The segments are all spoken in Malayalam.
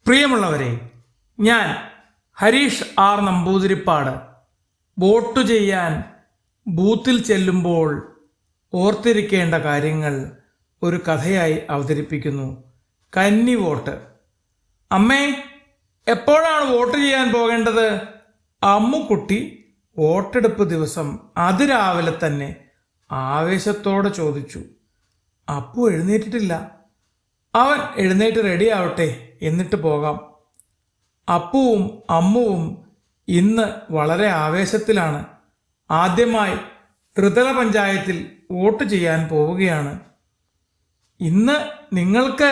പ്രിയമുള്ളവരെ, ഞാൻ ഹരീഷ് ആർ നമ്പൂതിരിപ്പാട് വോട്ട് ചെയ്യാൻ ബൂത്തിൽ ചെല്ലുമ്പോൾ ഓർത്തിരിക്കേണ്ട കാര്യങ്ങൾ ഒരു കഥയായി അവതരിപ്പിക്കുന്നു. കന്നി വോട്ട്. അമ്മേ, എപ്പോഴാണ് വോട്ട് ചെയ്യാൻ പോകേണ്ടത്? അമ്മുക്കുട്ടി വോട്ടെടുപ്പ് ദിവസം അതിരാവിലെ തന്നെ ആവേശത്തോടെ ചോദിച്ചു. അപ്പു എഴുന്നേറ്റിട്ടില്ല. അവൻ എഴുന്നേറ്റ് റെഡിയാവട്ടെ, എന്നിട്ട് പോകാം. അപ്പുവും അമ്മുവും ഇന്ന് വളരെ ആവേശത്തിലാണ്. ആദ്യമായി ത്രിതല പഞ്ചായത്തിൽ വോട്ട് ചെയ്യാൻ പോവുകയാണ്. ഇന്ന് നിങ്ങൾക്ക്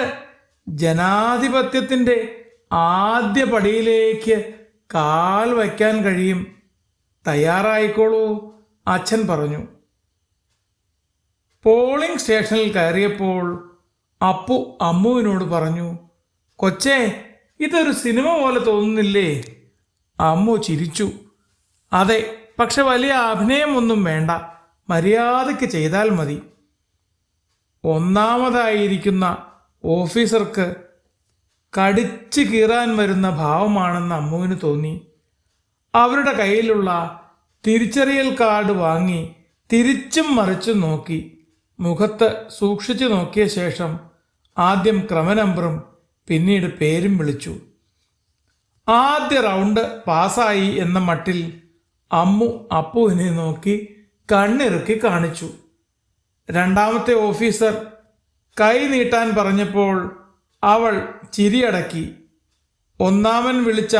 ജനാധിപത്യത്തിൻ്റെ ആദ്യ പടിയിലേക്ക് കാൽ വയ്ക്കാൻ കഴിയും. തയ്യാറായിക്കോളൂ, അച്ഛൻ പറഞ്ഞു. പോളിംഗ് സ്റ്റേഷനിൽ കയറിയപ്പോൾ അപ്പു അമ്മുവിനോട് പറഞ്ഞു, കൊച്ചേ, ഇതൊരു സിനിമ പോലെ തോന്നുന്നില്ലേ? അമ്മു ചിരിച്ചു. അതെ, പക്ഷെ വലിയ അഭിനയമൊന്നും വേണ്ട, മര്യാദയ്ക്ക് ചെയ്താൽ മതി. ഒന്നാമതായിരിക്കുന്ന ഓഫീസർക്ക് കടിച്ചു കീറാൻ വരുന്ന ഭാവമാണെന്ന് അമ്മുവിന് തോന്നി. അവരുടെ കയ്യിലുള്ള തിരിച്ചറിയൽ കാർഡ് വാങ്ങി തിരിച്ചും മറിച്ചും നോക്കി. മുഖത്ത് സൂക്ഷിച്ചു നോക്കിയ ശേഷം ആദ്യം ക്രമനമ്പറും പിന്നീട് പേരും വിളിച്ചു. ആദ്യ റൗണ്ട് പാസ്സായി എന്ന മട്ടിൽ അമ്മു അപ്പുവിനെ നോക്കി കണ്ണിറുക്കി കാണിച്ചു. രണ്ടാമത്തെ ഓഫീസർ കൈ നീട്ടാൻ പറഞ്ഞപ്പോൾ അവൾ ചിരിയടക്കി. ഒന്നാമൻ വിളിച്ച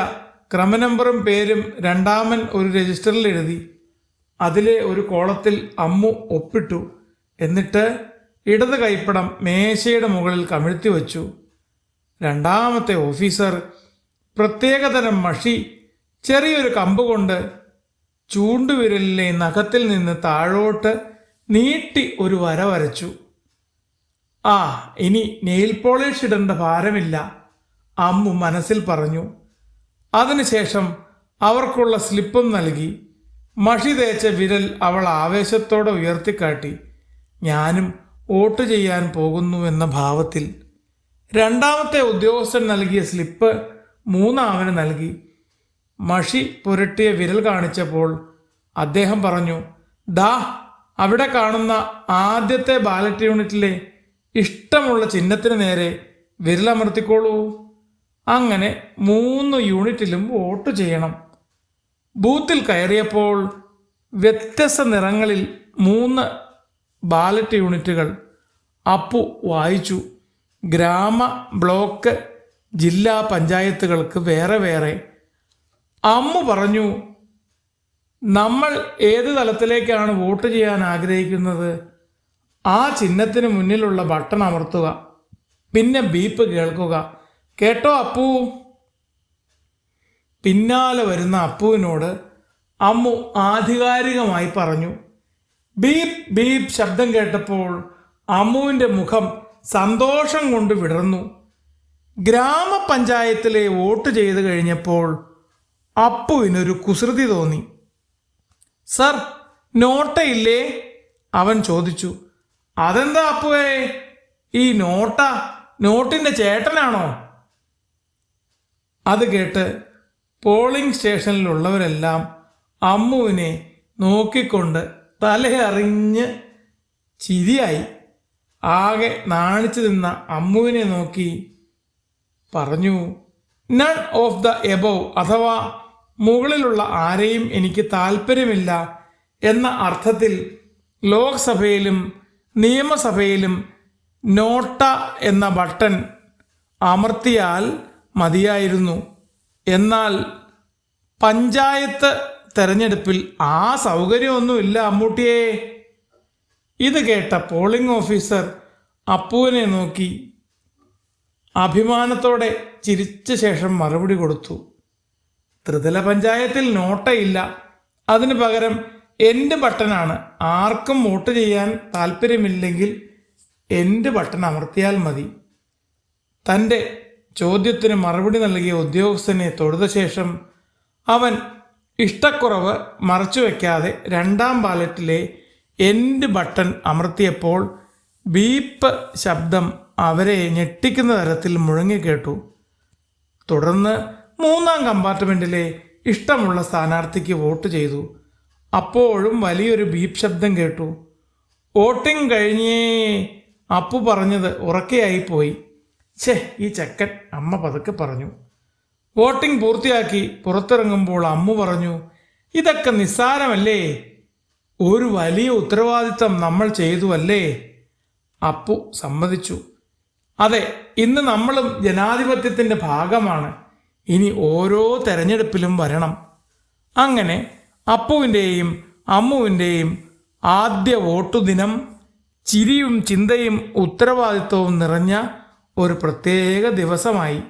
ക്രമനമ്പറും പേരും രണ്ടാമൻ ഒരു രജിസ്റ്ററിൽ എഴുതി. അതിലെ ഒരു കോളത്തിൽ അമ്മു ഒപ്പിട്ടു. എന്നിട്ട് ഇടത് കൈപ്പടം മേശയുടെ മുകളിൽ കമിഴ്ത്തി വച്ചു. രണ്ടാമത്തെ ഓഫീസർ പ്രത്യേകതരം മഷി ചെറിയൊരു കമ്പ് കൊണ്ട് ചൂണ്ടുവിരലിലെ നഖത്തിൽ നിന്ന് താഴോട്ട് നീട്ടി ഒരു വര വരച്ചു. ആ, ഇനി നെയിൽ പോളിഷ് ഇടേണ്ട ഭാരമില്ല, അമ്മു മനസ്സിൽ പറഞ്ഞു. അതിനുശേഷം അവർക്കുള്ള സ്ലിപ്പും നൽകി. മഷി തേച്ച വിരൽ അവൾ ആവേശത്തോടെ ഉയർത്തിക്കാട്ടി. ഞാനും വോട്ട് ചെയ്യാൻ പോകുന്നു എന്ന ഭാവത്തിൽ. രണ്ടാമത്തെ ഉദ്യോഗസ്ഥൻ നൽകിയ സ്ലിപ്പ് മൂന്നാമന് നൽകി. മഷി പുരട്ടിയ വിരൽ കാണിച്ചപ്പോൾ അദ്ദേഹം പറഞ്ഞു, ദാ അവിടെ കാണുന്ന ആദ്യത്തെ ബാലറ്റ് യൂണിറ്റിലെ ഇഷ്ടമുള്ള ചിഹ്നത്തിന് നേരെ വിരലമർത്തിക്കോളൂ. അങ്ങനെ 3 യൂണിറ്റിലും വോട്ട് ചെയ്യണം. ബൂത്തിൽ കയറിയപ്പോൾ വ്യത്യസ്ത നിറങ്ങളിൽ 3 ബാലറ്റ് യൂണിറ്റുകൾ അപ്പു വായിച്ചു. ഗ്രാമ, ബ്ലോക്ക്, ജില്ലാ പഞ്ചായത്തുകൾക്ക് വേറെ വേറെ. അമ്മു പറഞ്ഞു, നമ്മൾ ഏത് തലത്തിലേക്കാണ് വോട്ട് ചെയ്യാൻ ആഗ്രഹിക്കുന്നത് ആ ചിഹ്നത്തിന് മുന്നിലുള്ള ബട്ടൺ അമർത്തുക, പിന്നെ ബീപ്പ് കേൾക്കുക. കേട്ടോ അപ്പു? പിന്നാലെ വരുന്ന അപ്പുവിനോട് അമ്മു ആധികാരികമായി പറഞ്ഞു. ബീപ്പ് ബീപ്പ് ശബ്ദം കേട്ടപ്പോൾ അമ്മുവിൻ്റെ മുഖം സന്തോഷം കൊണ്ട് വിടർന്നു. ഗ്രാമപഞ്ചായത്തിലെ വോട്ട് ചെയ്ത് കഴിഞ്ഞപ്പോൾ അപ്പുവിനൊരു കുസൃതി തോന്നി. സർ, നോട്ടയില്ലേ? അവൻ ചോദിച്ചു. അതെന്താ അപ്പുവേ, ഈ നോട്ടിൻ്റെ ചേട്ടനാണോ? അത് കേട്ട് പോളിംഗ് സ്റ്റേഷനിലുള്ളവരെല്ലാം അമ്മുവിനെ നോക്കിക്കൊണ്ട് തലയറിഞ്ഞ് ചിരിയായി. ആകെ നാണിച്ചു നിന്ന അമ്മുവിനെ നോക്കി പറഞ്ഞു, നൺ ഓഫ് ദ എബോവ്, അഥവാ മുകളിലുള്ള ആരെയും എനിക്ക് താല്പര്യമില്ല എന്ന അർത്ഥത്തിൽ ലോക്സഭയിലും നിയമസഭയിലും നോട്ട എന്ന ബട്ടൺ അമർത്തിയാൽ മതിയായിരുന്നു. എന്നാൽ പഞ്ചായത്ത് തെരഞ്ഞെടുപ്പിൽ ആ സൗകര്യമൊന്നുമില്ല അമ്മൂട്ടിയെ. ഇത് കേട്ട പോളിംഗ് ഓഫീസർ അപ്പുവിനെ നോക്കി അഭിമാനത്തോടെ ചിരിച്ച ശേഷം മറുപടി കൊടുത്തു. ത്രിതല പഞ്ചായത്തിൽ നോട്ടയില്ല, അതിനു പകരം എൻ്റെ ബട്ടനാണ്. ആർക്കും വോട്ട് ചെയ്യാൻ താല്പര്യമില്ലെങ്കിൽ എൻ്റെ ബട്ടൺ അമർത്തിയാൽ മതി. തൻ്റെ ചോദ്യത്തിന് മറുപടി നൽകിയ ഉദ്യോഗസ്ഥനെ തൊഴുത ശേഷം അവൻ ഇഷ്ടക്കുറവ് മറച്ചുവെക്കാതെ രണ്ടാം ബാലറ്റിലെ എൻ്റെ ബട്ടൺ അമർത്തിയപ്പോൾ ബീപ്പ് ശബ്ദം അവരെ ഞെട്ടിക്കുന്ന തരത്തിൽ മുഴങ്ങിക്കേട്ടു. തുടർന്ന് 3-ാം കമ്പാർട്ട്മെന്റിലെ ഇഷ്ടമുള്ള സ്ഥാനാർത്ഥിക്ക് വോട്ട് ചെയ്തു. അപ്പോഴും വലിയൊരു ബീപ് ശബ്ദം കേട്ടു. വോട്ടിംഗ് കഴിഞ്ഞേ. അപ്പു പറഞ്ഞത് ഉറക്കെയായിപ്പോയി. ഛേ, ഈ ചെക്കൻ, അമ്മ പതുക്കെ പറഞ്ഞു. വോട്ടിംഗ് പൂർത്തിയാക്കി പുറത്തിറങ്ങുമ്പോൾ അമ്മു പറഞ്ഞു, ഇതൊക്കെ നിസ്സാരമല്ലേ, ഒരു വലിയ ഉത്തരവാദിത്തം നമ്മൾ ചെയ്തു അല്ലേ? അപ്പു സമ്മതിച്ചു. അതെ, ഇന്ന് നമ്മളും ജനാധിപത്യത്തിൻ്റെ ഭാഗമാണ്. ഇനി ഓരോ തെരഞ്ഞെടുപ്പിലും വരണം. അങ്ങനെ അപ്പുവിൻ്റെയും അമ്മുവിൻ്റെയും ആദ്യ വോട്ടുദിനം ചിരിയും ചിന്തയും ഉത്തരവാദിത്വവും നിറഞ്ഞ ഒരു പ്രത്യേക ദിവസമായി.